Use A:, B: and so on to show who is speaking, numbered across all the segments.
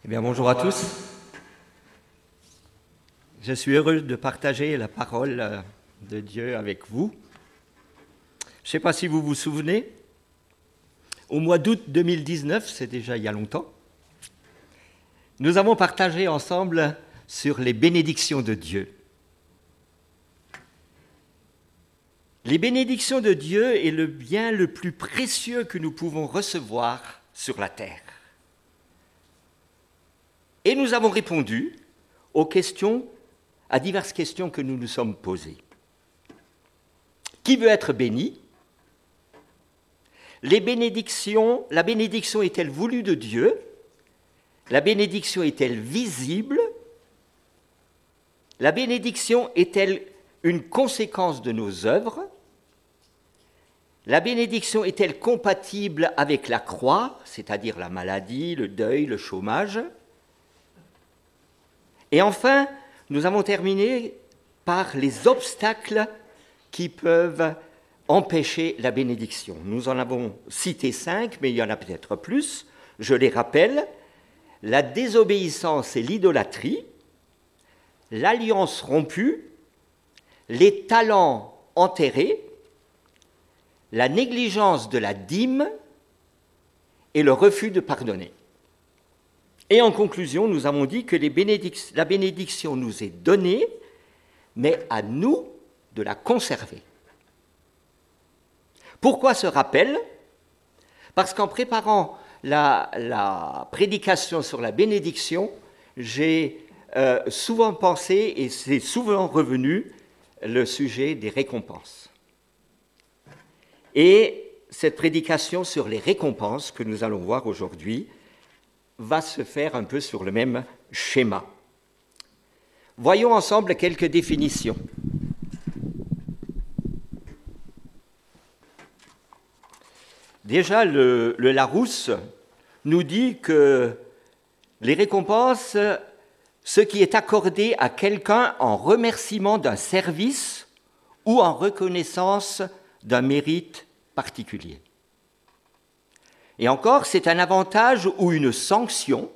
A: Eh bien, bonjour à tous. Je suis heureux de partager la parole de Dieu avec vous. Je ne sais pas si vous vous souvenez, au mois d'août 2019, c'est déjà il y a longtemps, nous avons partagé ensemble sur les bénédictions de Dieu. Les bénédictions de Dieu est le bien le plus précieux que nous pouvons recevoir sur la terre. Et nous avons répondu à diverses questions que nous nous sommes posées. Qui veut être béni ? La bénédiction est-elle voulue de Dieu ? La bénédiction est-elle visible ? La bénédiction est-elle une conséquence de nos œuvres ? La bénédiction est-elle compatible avec la croix, c'est-à-dire la maladie, le deuil, le chômage ? Et enfin, nous avons terminé par les obstacles qui peuvent empêcher la bénédiction. Nous en avons cité 5, mais il y en a peut-être plus. Je les rappelle, la désobéissance et l'idolâtrie, l'alliance rompue, les talents enterrés, la négligence de la dîme et le refus de pardonner. Et en conclusion, nous avons dit que la bénédiction nous est donnée, mais à nous de la conserver. Pourquoi ce rappel ? Parce qu'en préparant la prédication sur la bénédiction, j'ai souvent pensé, et c'est souvent revenu, le sujet des récompenses. Et cette prédication sur les récompenses que nous allons voir aujourd'hui va se faire un peu sur le même schéma. Voyons ensemble quelques définitions. Déjà, le Larousse nous dit que les récompenses, ce qui est accordé à quelqu'un en remerciement d'un service ou en reconnaissance d'un mérite particulier. Et encore, c'est un avantage ou une sanction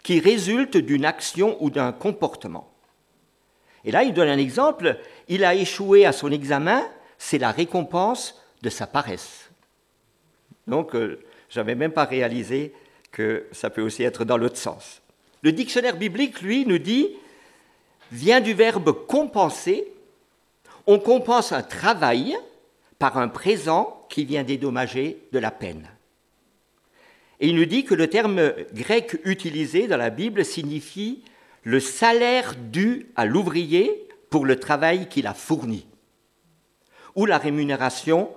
A: qui résulte d'une action ou d'un comportement. Et là, il donne un exemple. Il a échoué à son examen, c'est la récompense de sa paresse. Donc, je n'avais même pas réalisé que ça peut aussi être dans l'autre sens. Le dictionnaire biblique, lui, nous dit, vient du verbe compenser. On compense un travail par un présent qui vient dédommager de la peine. Et il nous dit que le terme grec utilisé dans la Bible signifie le salaire dû à l'ouvrier pour le travail qu'il a fourni, ou la rémunération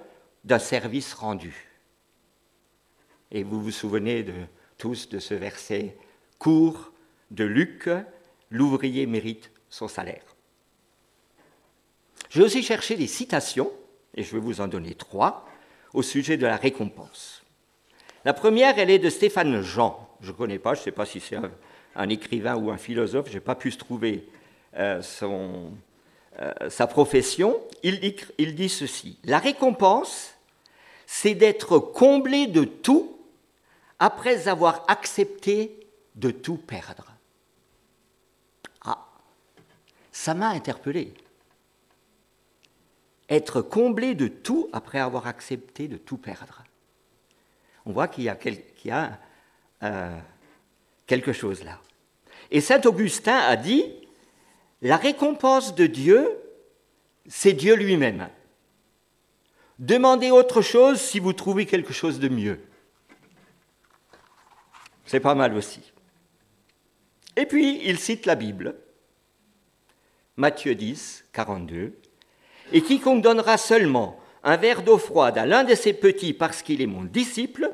A: d'un service rendu. Et vous vous souvenez tous de ce verset court de Luc, l'ouvrier mérite son salaire. J'ai aussi cherché des citations, et je vais vous en donner 3, au sujet de la récompense. La première, elle est de Stéphane Jean. Je ne connais pas, je ne sais pas si c'est un écrivain ou un philosophe, je n'ai pas pu trouver sa profession. Il dit ceci, « La récompense, c'est d'être comblé de tout après avoir accepté de tout perdre. » Ah, ça m'a interpellé. Être comblé de tout après avoir accepté de tout perdre. On voit qu'il y a quelque chose là. Et saint Augustin a dit, la récompense de Dieu, c'est Dieu lui-même. Demandez autre chose si vous trouvez quelque chose de mieux. C'est pas mal aussi. Et puis, il cite la Bible. Matthieu 10, 42. Et quiconque donnera seulement un verre d'eau froide à l'un de ses petits parce qu'il est mon disciple,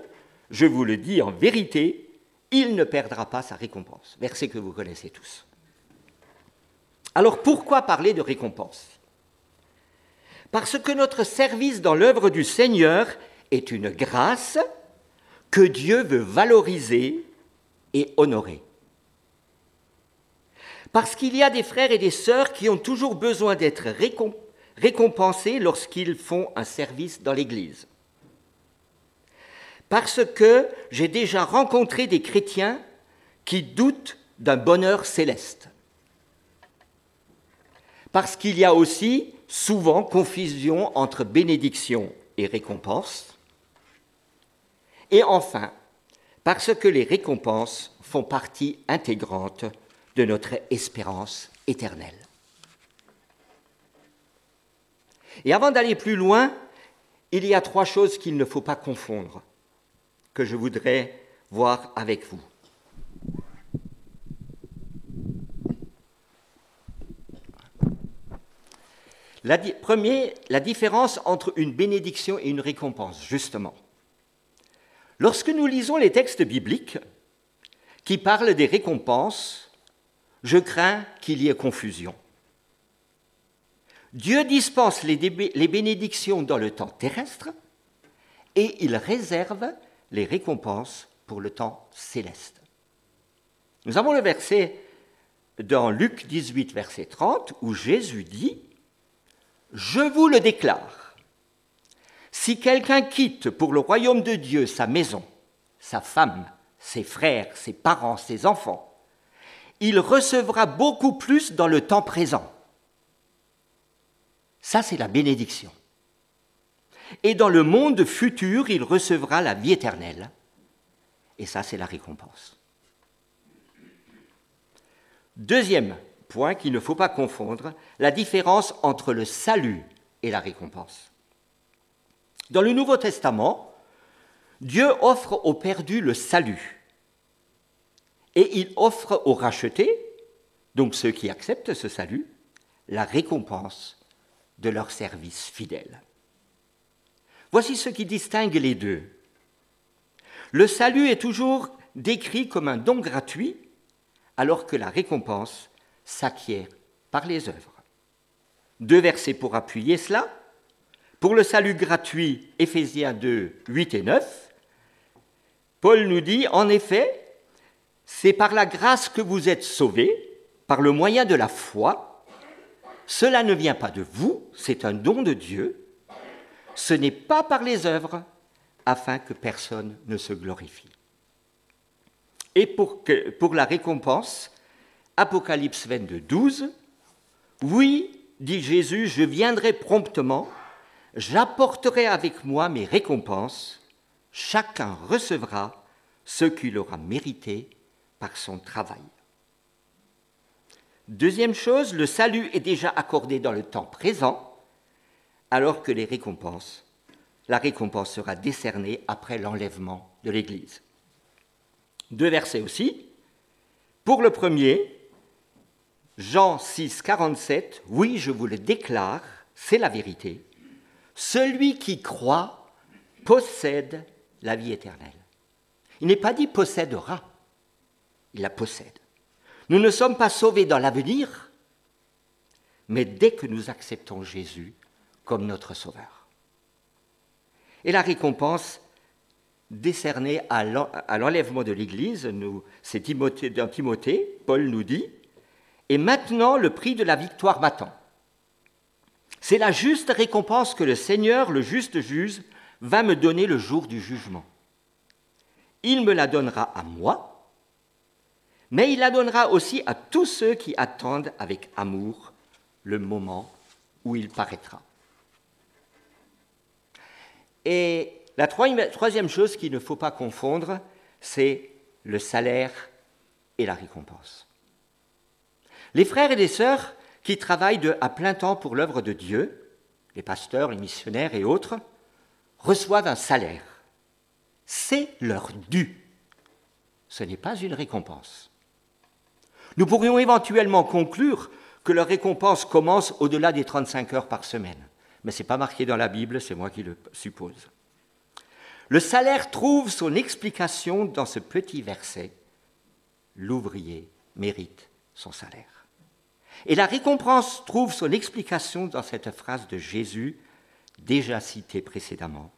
A: je vous le dis en vérité, il ne perdra pas sa récompense. Verset que vous connaissez tous. Alors pourquoi parler de récompense ? Parce que notre service dans l'œuvre du Seigneur est une grâce que Dieu veut valoriser et honorer. Parce qu'il y a des frères et des sœurs qui ont toujours besoin d'être récompensés lorsqu'ils font un service dans l'Église. Parce que j'ai déjà rencontré des chrétiens qui doutent d'un bonheur céleste. Parce qu'il y a aussi souvent confusion entre bénédiction et récompense. Et enfin, parce que les récompenses font partie intégrante de notre espérance éternelle. Et avant d'aller plus loin, il y a 3 choses qu'il ne faut pas confondre, que je voudrais voir avec vous. Premier, la différence entre une bénédiction et une récompense, justement. Lorsque nous lisons les textes bibliques qui parlent des récompenses, je crains qu'il y ait confusion. Dieu dispense les bénédictions dans le temps terrestre et il réserve les récompenses pour le temps céleste. Nous avons le verset dans Luc 18, verset 30, où Jésus dit « Je vous le déclare, si quelqu'un quitte pour le royaume de Dieu sa maison, sa femme, ses frères, ses parents, ses enfants, il recevra beaucoup plus dans le temps présent. » Ça, c'est la bénédiction. Et dans le monde futur, il recevra la vie éternelle. Et ça, c'est la récompense. Deuxième point qu'il ne faut pas confondre, la différence entre le salut et la récompense. Dans le Nouveau Testament, Dieu offre aux perdus le salut. Et il offre aux rachetés, donc ceux qui acceptent ce salut, la récompense de leur service fidèle. Voici ce qui distingue les deux. Le salut est toujours décrit comme un don gratuit, alors que la récompense s'acquiert par les œuvres. 2 versets pour appuyer cela. Pour le salut gratuit, Éphésiens 2, 8 et 9, Paul nous dit, en effet, c'est par la grâce que vous êtes sauvés, par le moyen de la foi. Cela ne vient pas de vous, c'est un don de Dieu. Ce n'est pas par les œuvres, afin que personne ne se glorifie. Et pour la récompense, Apocalypse 22, 12, « Oui, dit Jésus, je viendrai promptement, j'apporterai avec moi mes récompenses, chacun recevra ce qu'il aura mérité par son travail. » Deuxième chose, le salut est déjà accordé dans le temps présent, alors que la récompense sera décernée après l'enlèvement de l'Église. 2 versets aussi. Pour le premier, Jean 6, 47, « Oui, je vous le déclare, c'est la vérité, celui qui croit possède la vie éternelle. » Il n'est pas dit « possédera », il la possède. Nous ne sommes pas sauvés dans l'avenir, mais dès que nous acceptons Jésus comme notre Sauveur. Et la récompense décernée à l'enlèvement de l'Église, c'est dans Timothée, Paul nous dit, « Et maintenant le prix de la victoire m'attend. C'est la juste récompense que le Seigneur, le juste juge, va me donner le jour du jugement. Il me la donnera à moi, mais il la donnera aussi à tous ceux qui attendent avec amour le moment où il paraîtra. » Et la troisième chose qu'il ne faut pas confondre, c'est le salaire et la récompense. Les frères et les sœurs qui travaillent à plein temps pour l'œuvre de Dieu, les pasteurs, les missionnaires et autres, reçoivent un salaire. C'est leur dû. Ce n'est pas une récompense. Nous pourrions éventuellement conclure que leur récompense commence au-delà des 35 heures par semaine. Mais ce n'est pas marqué dans la Bible, c'est moi qui le suppose. Le salaire trouve son explication dans ce petit verset. L'ouvrier mérite son salaire. Et la récompense trouve son explication dans cette phrase de Jésus, déjà citée précédemment.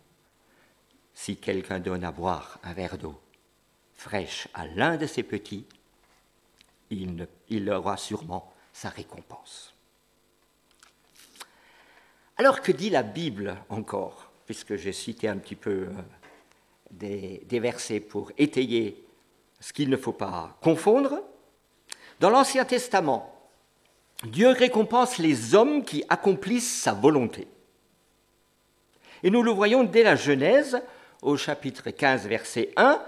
A: Si quelqu'un donne à boire un verre d'eau fraîche à l'un de ses petits, il aura sûrement sa récompense. Alors que dit la Bible encore, puisque j'ai cité un petit peu des versets pour étayer ce qu'il ne faut pas confondre. Dans l'Ancien Testament, Dieu récompense les hommes qui accomplissent sa volonté. Et nous le voyons dès la Genèse, au chapitre 15, verset 1,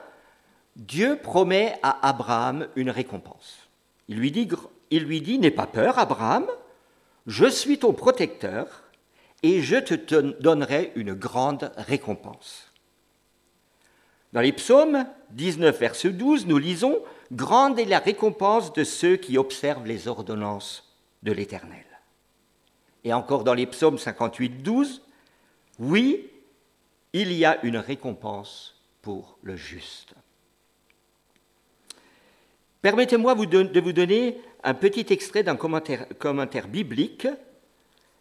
A: Dieu promet à Abraham une récompense. Il lui dit, n'aie pas peur, Abraham, je suis ton protecteur et je te donnerai une grande récompense. Dans les psaumes 19, verset 12, nous lisons « Grande est la récompense de ceux qui observent les ordonnances de l'Éternel. » Et encore dans les psaumes 58, 12, « Oui, il y a une récompense pour le juste. » Permettez-moi de vous donner un petit extrait d'un commentaire biblique.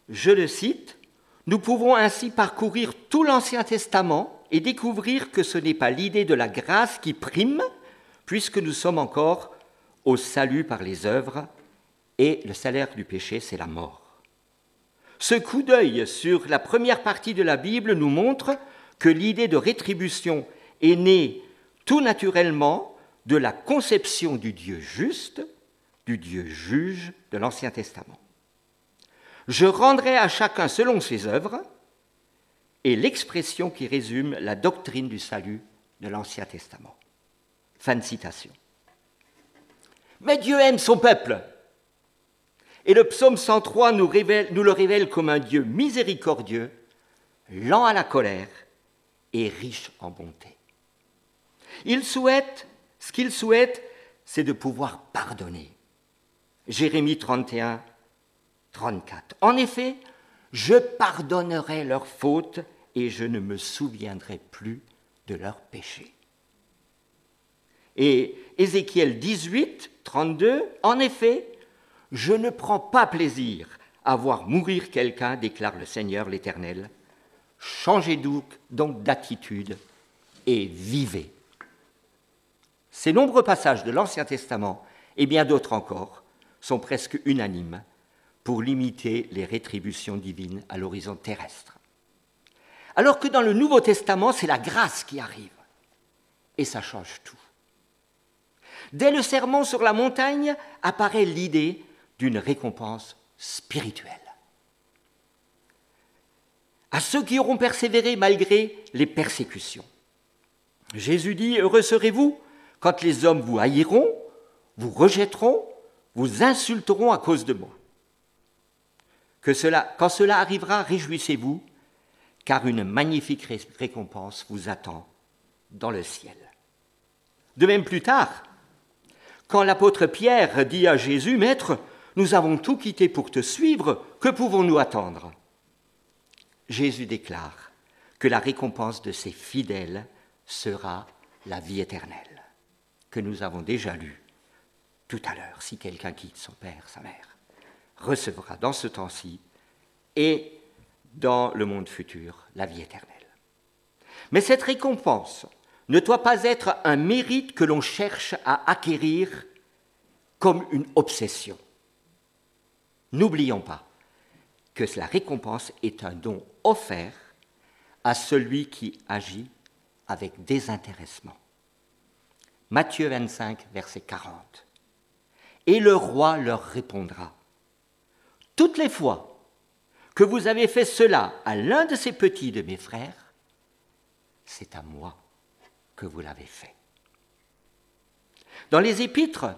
A: Je le cite, « Nous pouvons ainsi parcourir tout l'Ancien Testament et découvrir que ce n'est pas l'idée de la grâce qui prime, puisque nous sommes encore au salut par les œuvres, et le salaire du péché, c'est la mort. Ce coup d'œil sur la première partie de la Bible nous montre que l'idée de rétribution est née tout naturellement de la conception du Dieu juste, du Dieu juge de l'Ancien Testament. Je rendrai à chacun selon ses œuvres, et l'expression qui résume la doctrine du salut de l'Ancien Testament. Fin de citation. Mais Dieu aime son peuple. Et le psaume 103 nous le révèle comme un Dieu miséricordieux, lent à la colère et riche en bonté. Ce qu'il souhaite, c'est de pouvoir pardonner. Jérémie 31, 34. En effet, je pardonnerai leurs fautes et je ne me souviendrai plus de leurs péchés. Et Ézéchiel 18, 32, en effet, je ne prends pas plaisir à voir mourir quelqu'un, déclare le Seigneur l'Éternel. Changez donc d'attitude et vivez. Ces nombreux passages de l'Ancien Testament, et bien d'autres encore, sont presque unanimes pour limiter les rétributions divines à l'horizon terrestre. Alors que dans le Nouveau Testament, c'est la grâce qui arrive. Et ça change tout. Dès le sermon sur la montagne apparaît l'idée d'une récompense spirituelle. À ceux qui auront persévéré malgré les persécutions. Jésus dit « Heureux serez-vous quand les hommes vous haïront, vous rejetteront, vous insulteront à cause de moi. Quand cela arrivera, réjouissez-vous, car une magnifique récompense vous attend dans le ciel. » De même plus tard, quand l'apôtre Pierre dit à Jésus « Maître, nous avons tout quitté pour te suivre, que pouvons-nous attendre ?» Jésus déclare que la récompense de ses fidèles sera la vie éternelle, que nous avons déjà lu tout à l'heure. Si quelqu'un quitte son père, sa mère, recevra dans ce temps-ci et dans le monde futur la vie éternelle. Mais cette récompense ne doit pas être un mérite que l'on cherche à acquérir comme une obsession. N'oublions pas que la récompense est un don offert à celui qui agit avec désintéressement. Matthieu 25, verset 40. Et le roi leur répondra, « Toutes les fois que vous avez fait cela à l'un de ces petits de mes frères, c'est à moi que vous l'avez fait. » Dans les Épîtres,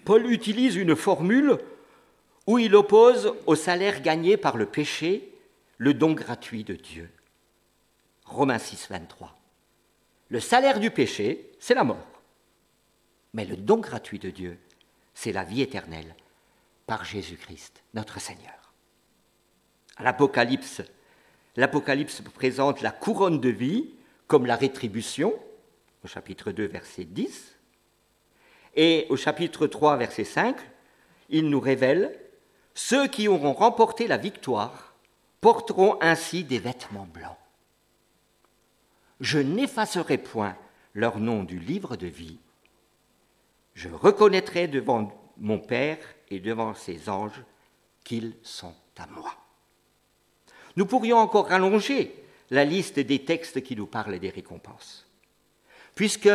A: Paul utilise une formule où il oppose au salaire gagné par le péché le don gratuit de Dieu. Romains 6, 23. Le salaire du péché, c'est la mort. Mais le don gratuit de Dieu, c'est la vie éternelle par Jésus-Christ, notre Seigneur. L'Apocalypse présente la couronne de vie comme la rétribution, au chapitre 2, verset 10. Et au chapitre 3, verset 5, il nous révèle « Ceux qui auront remporté la victoire porteront ainsi des vêtements blancs. Je n'effacerai point leur nom du livre de vie. Je reconnaîtrai devant mon Père et devant ses anges qu'ils sont à moi. » Nous pourrions encore rallonger la liste des textes qui nous parlent des récompenses, puisque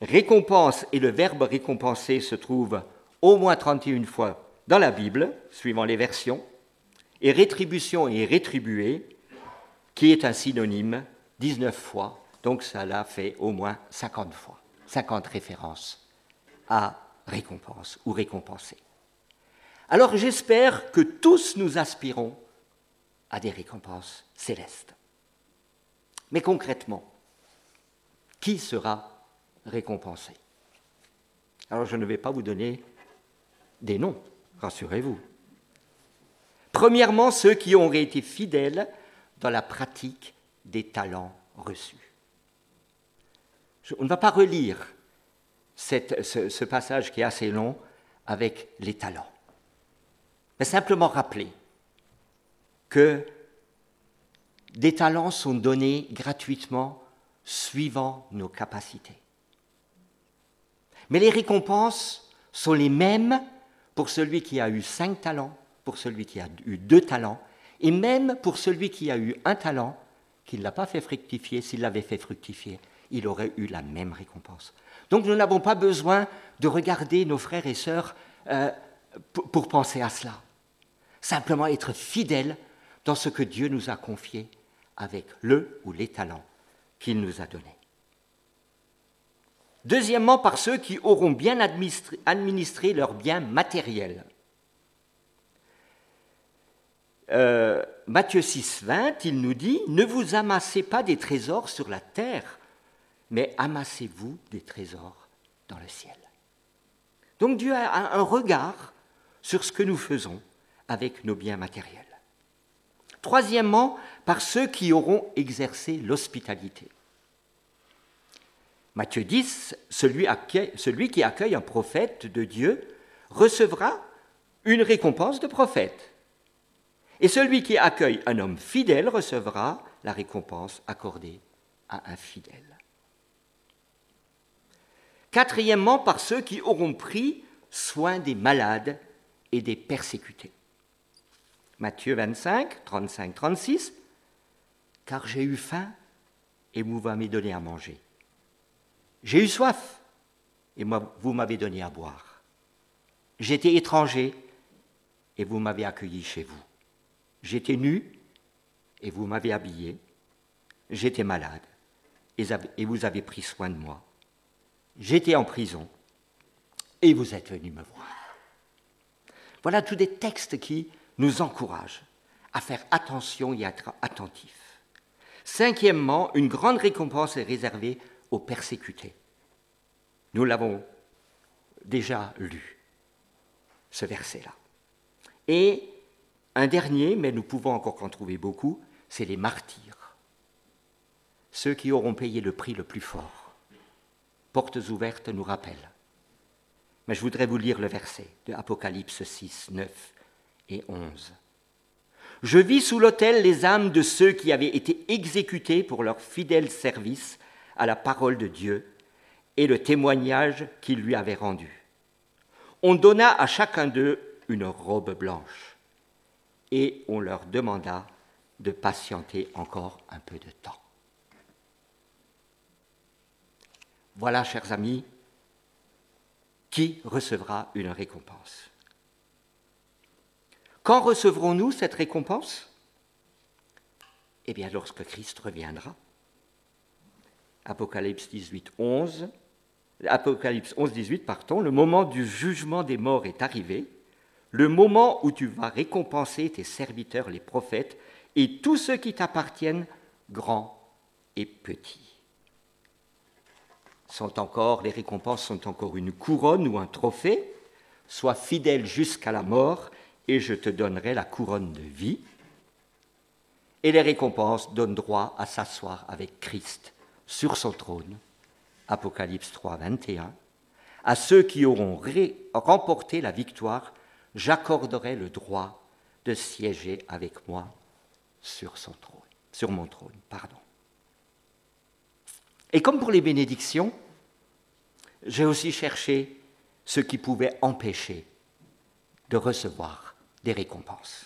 A: récompense et le verbe récompenser se trouvent au moins 31 fois dans la Bible, suivant les versions, et rétribution et rétribuer, qui est un synonyme, 19 fois, donc cela fait au moins 50 fois, 50 références à récompense ou récompenser. Alors j'espère que tous nous aspirons à des récompenses célestes. Mais concrètement, qui sera récompensé? Alors je ne vais pas vous donner des noms, rassurez-vous. Premièrement, ceux qui auraient été fidèles dans la pratique des talents reçus. On ne va pas relire ce passage qui est assez long avec les talents, mais simplement rappeler que des talents sont donnés gratuitement suivant nos capacités. Mais les récompenses sont les mêmes pour celui qui a eu 5 talents, pour celui qui a eu 2 talents, et même pour celui qui a eu 1 talent, qui ne l'a pas fait fructifier. S'il l'avait fait fructifier, il aurait eu la même récompense. Donc nous n'avons pas besoin de regarder nos frères et sœurs pour penser à cela. Simplement être fidèles dans ce que Dieu nous a confié avec le ou les talents qu'il nous a donnés. Deuxièmement, par ceux qui auront bien administré leurs biens matériels. Matthieu 6, 20, il nous dit « Ne vous amassez pas des trésors sur la terre, mais amassez-vous des trésors dans le ciel. » Donc Dieu a un regard sur ce que nous faisons avec nos biens matériels. Troisièmement, par ceux qui auront exercé l'hospitalité. Matthieu 10, celui qui accueille un prophète de Dieu recevra une récompense de prophète. Et celui qui accueille un homme fidèle recevra la récompense accordée à un fidèle. Quatrièmement, par ceux qui auront pris soin des malades et des persécutés. Matthieu 25, 35, 36, « Car j'ai eu faim et vous m'avez donné à manger. J'ai eu soif et vous m'avez donné à boire. J'étais étranger et vous m'avez accueilli chez vous. J'étais nu et vous m'avez habillé. J'étais malade et vous avez pris soin de moi. J'étais en prison et vous êtes venus me voir. » Voilà tous des textes qui nous encouragent à faire attention et à être attentifs. Cinquièmement, une grande récompense est réservée aux persécutés. Nous l'avons déjà lu, ce verset-là. Et un dernier, mais nous pouvons encore en trouver beaucoup, c'est les martyrs, ceux qui auront payé le prix le plus fort. Portes ouvertes nous rappellent. Mais je voudrais vous lire le verset de Apocalypse 6, 9 et 11. « Je vis sous l'autel les âmes de ceux qui avaient été exécutés pour leur fidèle service à la parole de Dieu et le témoignage qu'il lui avait rendu. On donna à chacun d'eux une robe blanche et on leur demanda de patienter encore un peu de temps. » Voilà, chers amis, qui recevra une récompense. Quand recevrons-nous cette récompense? Eh bien, lorsque Christ reviendra. Apocalypse 11, 18, le moment du jugement des morts est arrivé, le moment où tu vas récompenser tes serviteurs, les prophètes, et tous ceux qui t'appartiennent, grands et petits. Les récompenses sont encore une couronne ou un trophée. Sois fidèle jusqu'à la mort et je te donnerai la couronne de vie. Et les récompenses donnent droit à s'asseoir avec Christ sur son trône. Apocalypse 3, 21. À ceux qui auront remporté la victoire, j'accorderai le droit de siéger avec moi sur mon trône. Et comme pour les bénédictions, j'ai aussi cherché ce qui pouvait empêcher de recevoir des récompenses.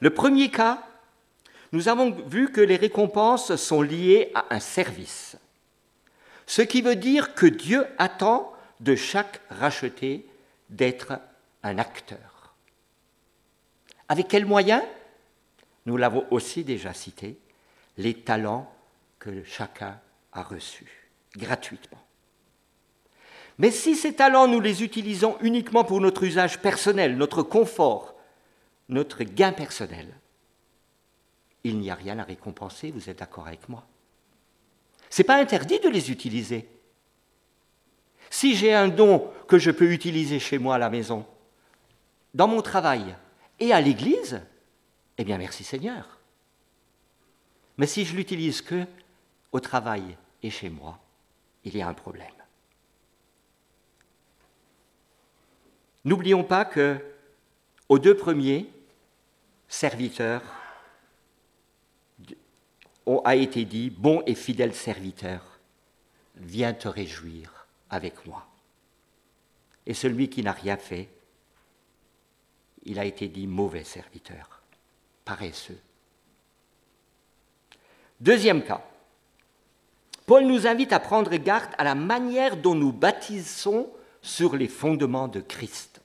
A: Le premier cas, nous avons vu que les récompenses sont liées à un service. Ce qui veut dire que Dieu attend de chaque racheté d'être un acteur. Avec quels moyens? Nous l'avons aussi déjà cité, les talents que chacun a reçus, gratuitement. Mais si ces talents, nous les utilisons uniquement pour notre usage personnel, notre confort, notre gain personnel, il n'y a rien à récompenser, vous êtes d'accord avec moi? Ce n'est pas interdit de les utiliser. Si j'ai un don que je peux utiliser chez moi à la maison, dans mon travail et à l'église, eh bien merci Seigneur. Mais si je l'utilise que au travail et chez moi, il y a un problème. N'oublions pas que aux deux premiers serviteurs a été dit, bon et fidèle serviteur, viens te réjouir avec moi. Et celui qui n'a rien fait, il a été dit mauvais serviteur, paresseux. Deuxième cas, Paul nous invite à prendre garde à la manière dont nous bâtissons sur les fondements de Christ.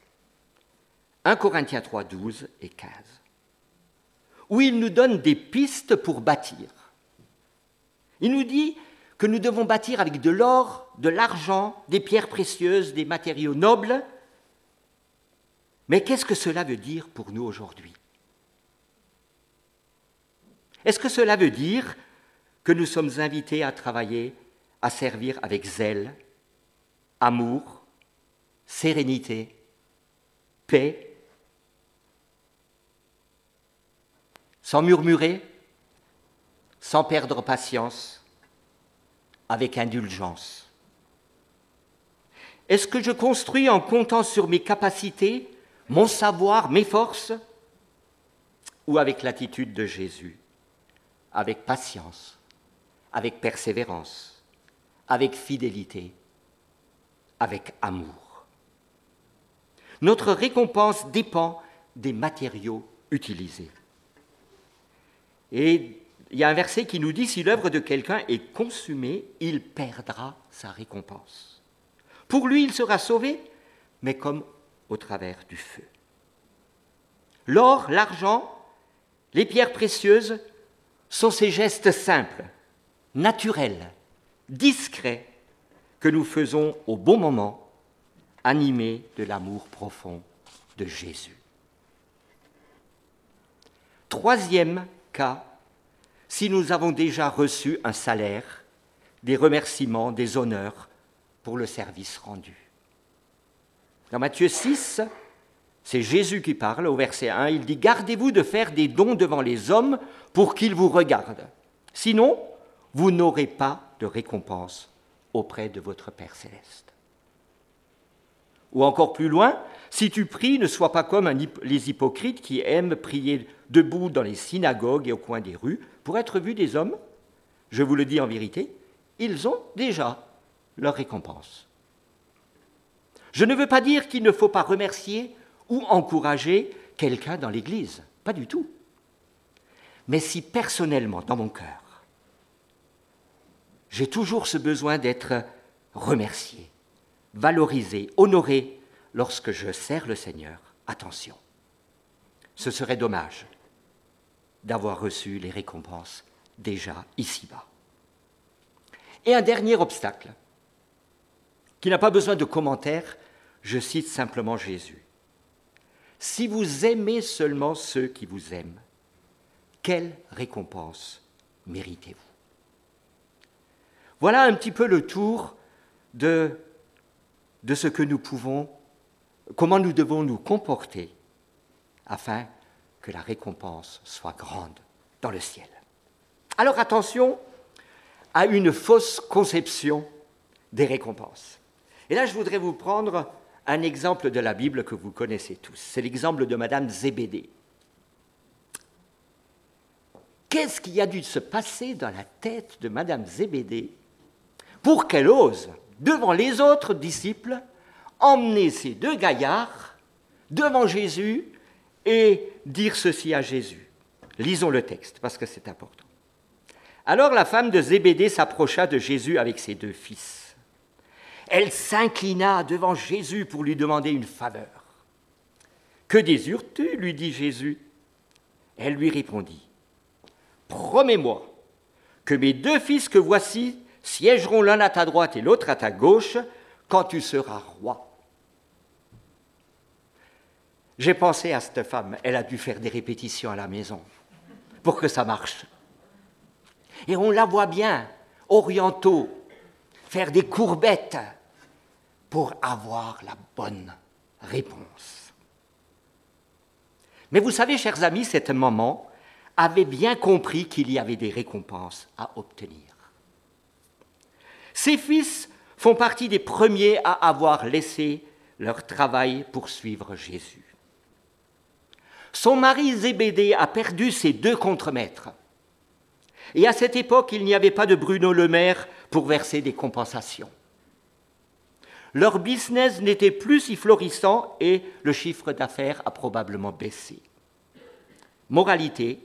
A: 1 Corinthiens 3, 12 et 15, où il nous donne des pistes pour bâtir. Il nous dit que nous devons bâtir avec de l'or, de l'argent, des pierres précieuses, des matériaux nobles. Mais qu'est-ce que cela veut dire pour nous aujourd'hui? Est-ce que cela veut dire que nous sommes invités à travailler, à servir avec zèle, amour, sérénité, paix, sans murmurer, sans perdre patience, avec indulgence? Est-ce que je construis en comptant sur mes capacités, mon savoir, mes forces, ou avec l'attitude de Jésus, avec patience, avec persévérance, avec fidélité, avec amour? Notre récompense dépend des matériaux utilisés. Et il y a un verset qui nous dit, si l'œuvre de quelqu'un est consumée, il perdra sa récompense. Pour lui, il sera sauvé, mais comme au travers du feu. L'or, l'argent, les pierres précieuses sont ces gestes simples, naturels, discrets, que nous faisons au bon moment, animés de l'amour profond de Jésus. Troisième cas, si nous avons déjà reçu un salaire, des remerciements, des honneurs pour le service rendu. Dans Matthieu 6, c'est Jésus qui parle, au verset 1, il dit « Gardez-vous de faire des dons devant les hommes pour qu'ils vous regardent. Sinon, vous n'aurez pas de récompense auprès de votre Père céleste. » Ou encore plus loin, « Si tu pries, ne sois pas comme les hypocrites qui aiment prier debout dans les synagogues et au coin des rues pour être vus des hommes. Je vous le dis en vérité, ils ont déjà leur récompense. » Je ne veux pas dire qu'il ne faut pas remercier ou encourager quelqu'un dans l'Église, pas du tout. Mais si personnellement, dans mon cœur, j'ai toujours ce besoin d'être remercié, valorisé, honoré lorsque je sers le Seigneur, attention, ce serait dommage d'avoir reçu les récompenses déjà ici-bas. Et un dernier obstacle, qui n'a pas besoin de commentaires, je cite simplement Jésus. Si vous aimez seulement ceux qui vous aiment, quelle récompense méritez-vous? Voilà un petit peu le tour de ce que nous pouvons, comment nous devons nous comporter afin que la récompense soit grande dans le ciel. Alors attention à une fausse conception des récompenses. Et là, je voudrais vous prendre un exemple de la Bible que vous connaissez tous. C'est l'exemple de Madame Zébédée. Qu'est-ce qui a dû se passer dans la tête de Madame Zébédée pour qu'elle ose, devant les autres disciples, emmener ces deux gaillards devant Jésus et dire ceci à Jésus? Lisons le texte, parce que c'est important. Alors la femme de Zébédée s'approcha de Jésus avec ses 2 fils. Elle s'inclina devant Jésus pour lui demander une faveur. « Que désires-tu » lui dit Jésus. Elle lui répondit, « Promets-moi que mes 2 fils que voici siégeront l'un à ta droite et l'autre à ta gauche quand tu seras roi. » J'ai pensé à cette femme, elle a dû faire des répétitions à la maison pour que ça marche. Et on la voit bien, orientaux, faire des courbettes pour avoir la bonne réponse. Mais vous savez, chers amis, cette maman avait bien compris qu'il y avait des récompenses à obtenir. Ses fils font partie des premiers à avoir laissé leur travail pour suivre Jésus. Son mari Zébédée a perdu ses 2 contremaîtres. Et à cette époque, il n'y avait pas de Bruno Le Maire pour verser des compensations. Leur business n'était plus si florissant et le chiffre d'affaires a probablement baissé. Moralité,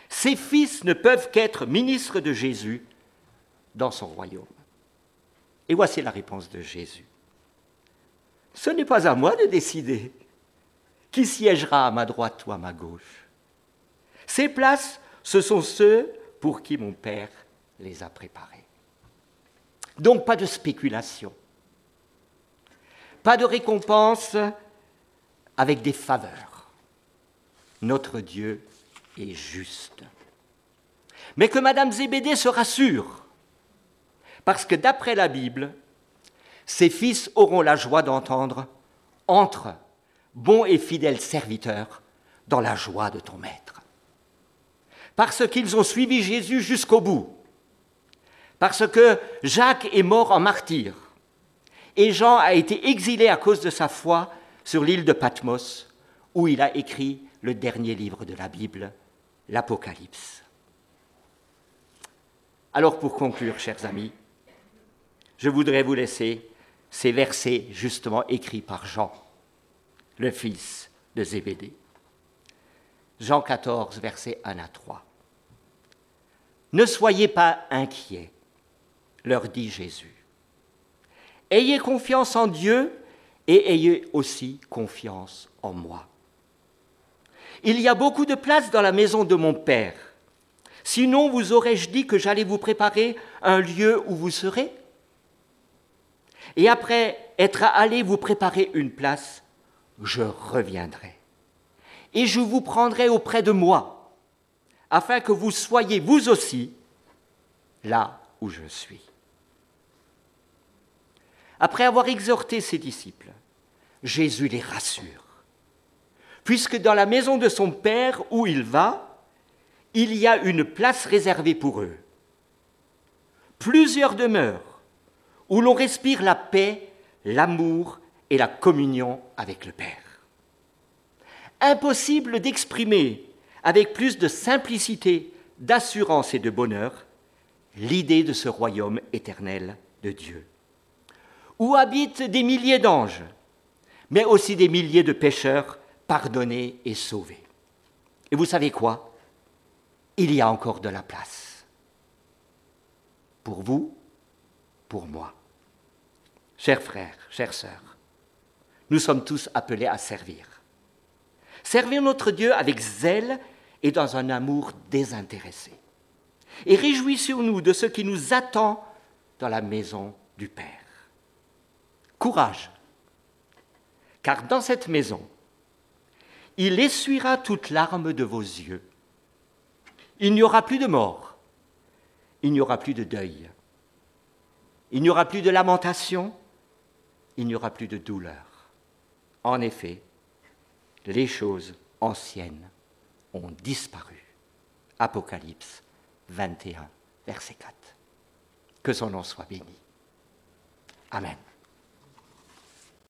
A: ses fils ne peuvent qu'être ministres de Jésus dans son royaume. Et voici la réponse de Jésus. Ce n'est pas à moi de décider qui siégera à ma droite ou à ma gauche. Ces places, ce sont ceux pour qui mon Père les a préparés. Donc pas de spéculation, pas de récompense avec des faveurs. Notre Dieu est juste. Mais que Madame Zébédée se rassure, parce que d'après la Bible, ses fils auront la joie d'entendre « Entre, bon et fidèle serviteur, dans la joie de ton maître ». Parce qu'ils ont suivi Jésus jusqu'au bout, parce que Jacques est mort en martyr, et Jean a été exilé à cause de sa foi sur l'île de Patmos, où il a écrit le dernier livre de la Bible, l'Apocalypse. Alors pour conclure, chers amis, je voudrais vous laisser ces versets justement écrits par Jean, le fils de Zébédée. Jean 14, versets 1 à 3. « Ne soyez pas inquiets, leur dit Jésus. Ayez confiance en Dieu et ayez aussi confiance en moi. Il y a beaucoup de place dans la maison de mon Père. Sinon, vous aurais-je dit que j'allais vous préparer un lieu où vous serez? Et après être allé vous préparer une place, je reviendrai. Et je vous prendrai auprès de moi, afin que vous soyez vous aussi là où je suis. » Après avoir exhorté ses disciples, Jésus les rassure, puisque dans la maison de son Père où il va, il y a une place réservée pour eux. Plusieurs demeures où l'on respire la paix, l'amour et la communion avec le Père. Impossible d'exprimer avec plus de simplicité, d'assurance et de bonheur l'idée de ce royaume éternel de Dieu, où habitent des milliers d'anges, mais aussi des milliers de pécheurs pardonnés et sauvés. Et vous savez quoi? Il y a encore de la place. Pour vous, pour moi. Chers frères, chères sœurs, nous sommes tous appelés à servir. Servir notre Dieu avec zèle et dans un amour désintéressé. Et réjouissons-nous de ce qui nous attend dans la maison du Père. Courage, car dans cette maison, il essuiera toute larme de vos yeux. Il n'y aura plus de mort, il n'y aura plus de deuil, il n'y aura plus de lamentation, il n'y aura plus de douleur. En effet, les choses anciennes ont disparu. Apocalypse 21, verset 4. Que son nom soit béni. Amen.